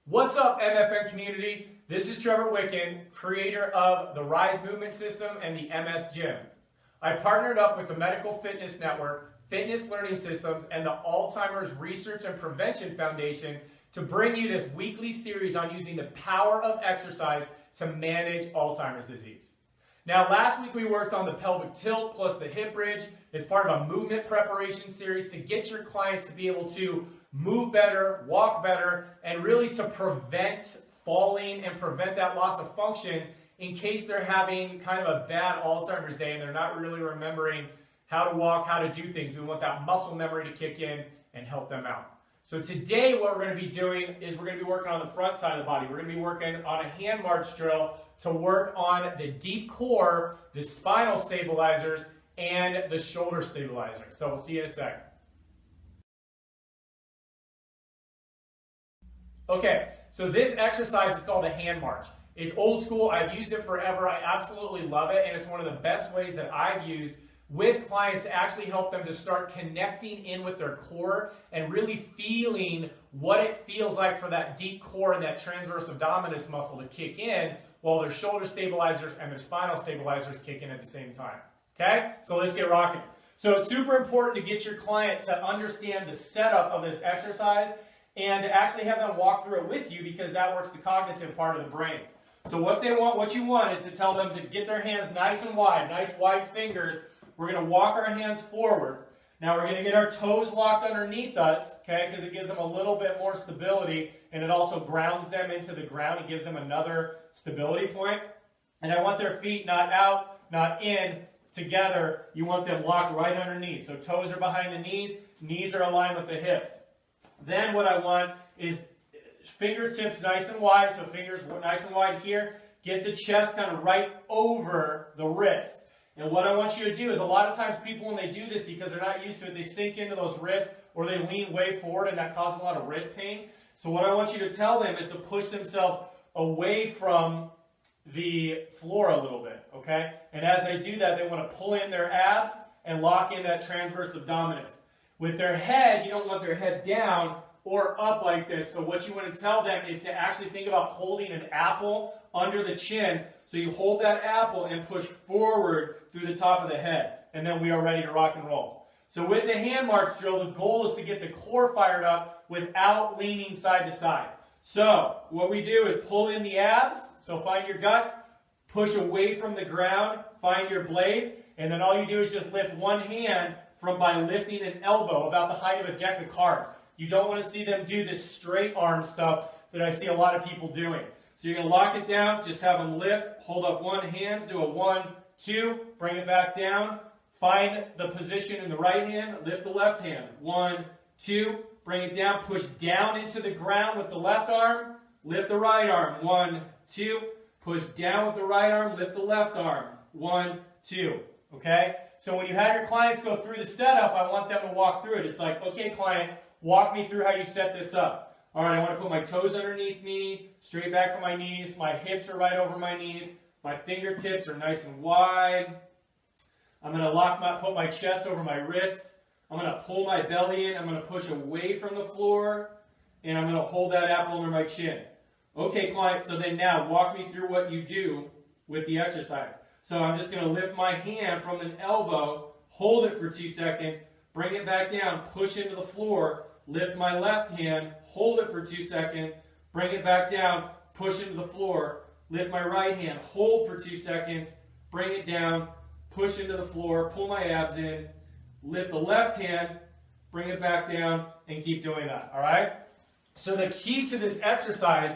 What's up, MFN community? This is Trevor Wicken, creator of the Rise Movement System and the MS Gym. I partnered up with the Medical Fitness Network, Fitness Learning Systems, and the Alzheimer's Research and Prevention Foundation to bring you this weekly series on using the power of exercise to manage Alzheimer's disease. Now, last week we worked on the pelvic tilt plus the hip bridge as part of a movement preparation series to get your clients to be able to move better, walk better, and really to prevent falling and prevent that loss of function in case they're having kind of a bad Alzheimer's day and they're not really remembering how to walk, how to do things. We want that muscle memory to kick in and help them out. So today what we're going to be doing is we're going to be working on the front side of the body. We're going to be working on a hand march drill to work on the deep core, the spinal stabilizers, and the shoulder stabilizers. So we'll see you in a second. Okay, so this exercise is called a hand march. It's old school. I've used it forever. I absolutely love it, and it's one of the best ways that I've used with clients to actually help them to start connecting in with their core and really feeling what it feels like for that deep core and that transverse abdominis muscle to kick in while their shoulder stabilizers and their spinal stabilizers kick in at the same time. Okay, so let's get rocking. So it's super important to get your client to understand the setup of this exercise and to actually have them walk through it with you, because that works the cognitive part of the brain. So what you want is to tell them to get their hands nice and wide, nice wide fingers. We're going to walk our hands forward. Now we're going to get our toes locked underneath us, okay, because it gives them a little bit more stability, and it also grounds them into the ground. It gives them another stability point. And I want their feet not out, not in, together. You want them locked right underneath. So toes are behind the knees are aligned with the hips. Then what I want is fingertips nice and wide, so fingers nice and wide here. Get the chest kind of right over the wrist. And what I want you to do is, a lot of times people, when they do this, because they're not used to it, they sink into those wrists or they lean way forward, and that causes a lot of wrist pain. So what I want you to tell them is to push themselves away from the floor a little bit, okay? And as they do that, they want to pull in their abs and lock in that transverse abdominis. With their head, you don't want their head down or up like this. So what you want to tell them is to actually think about holding an apple under the chin. So you hold that apple and push forward through the top of the head. And then we are ready to rock and roll. So with the hand march drill, the goal is to get the core fired up without leaning side to side. So what we do is pull in the abs. So find your guts, push away from the ground, find your blades, and then all you do is just lift one hand by lifting an elbow about the height of a deck of cards. You don't want to see them do this straight arm stuff that I see a lot of people doing. So you're going to lock it down, just have them lift, hold up one hand, do a 1, 2, bring it back down, find the position in the right hand, lift the left hand, 1, 2, bring it down, push down into the ground with the left arm, lift the right arm, 1, 2, push down with the right arm, lift the left arm, 1, 2, okay? So when you have your clients go through the setup, I want them to walk through it. It's like, okay, client, walk me through how you set this up. All right, I want to put my toes underneath me, straight back from my knees. My hips are right over my knees. My fingertips are nice and wide. I'm going to put my chest over my wrists. I'm going to pull my belly in. I'm going to push away from the floor, and I'm going to hold that apple under my chin. Okay, client, so then now walk me through what you do with the exercise. So I'm just going to lift my hand from an elbow, hold it for 2 seconds, bring it back down, push into the floor, lift my left hand, hold it for 2 seconds, bring it back down, push into the floor, lift my right hand, hold for 2 seconds, bring it down, push into the floor, pull my abs in, lift the left hand, bring it back down, and keep doing that, all right? So the key to this exercise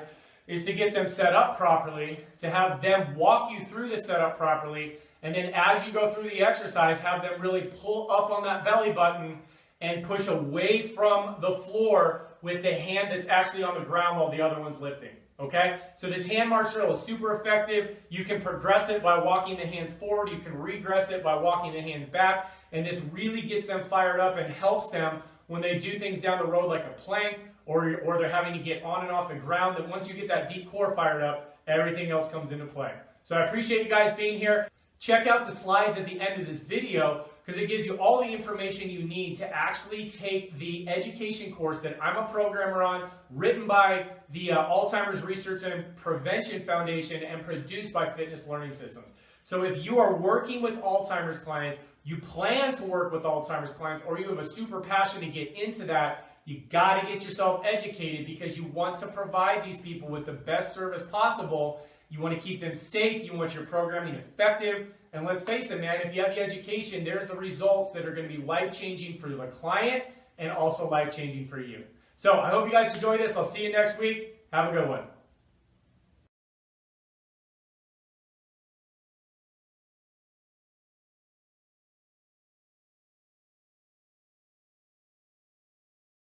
is to get them set up properly, to have them walk you through the setup properly, and then as you go through the exercise, have them really pull up on that belly button and push away from the floor with the hand that's actually on the ground while the other one's lifting, okay? So this hand march drill is super effective. You can progress it by walking the hands forward. You can regress it by walking the hands back, and this really gets them fired up and helps them when they do things down the road like a plank, or they're having to get on and off the ground, that once you get that deep core fired up, everything else comes into play. So I appreciate you guys being here. Check out the slides at the end of this video, because it gives you all the information you need to actually take the education course that I'm a programmer on, written by the Alzheimer's Research and Prevention Foundation and produced by Fitness Learning Systems. So if you are working with Alzheimer's clients, you plan to work with Alzheimer's clients, or you have a super passion to get into that, you got to get yourself educated because you want to provide these people with the best service possible. You want to keep them safe. You want your programming effective. And let's face it, man, if you have the education, there's the results that are going to be life-changing for the client and also life-changing for you. So I hope you guys enjoy this. I'll see you next week. Have a good one.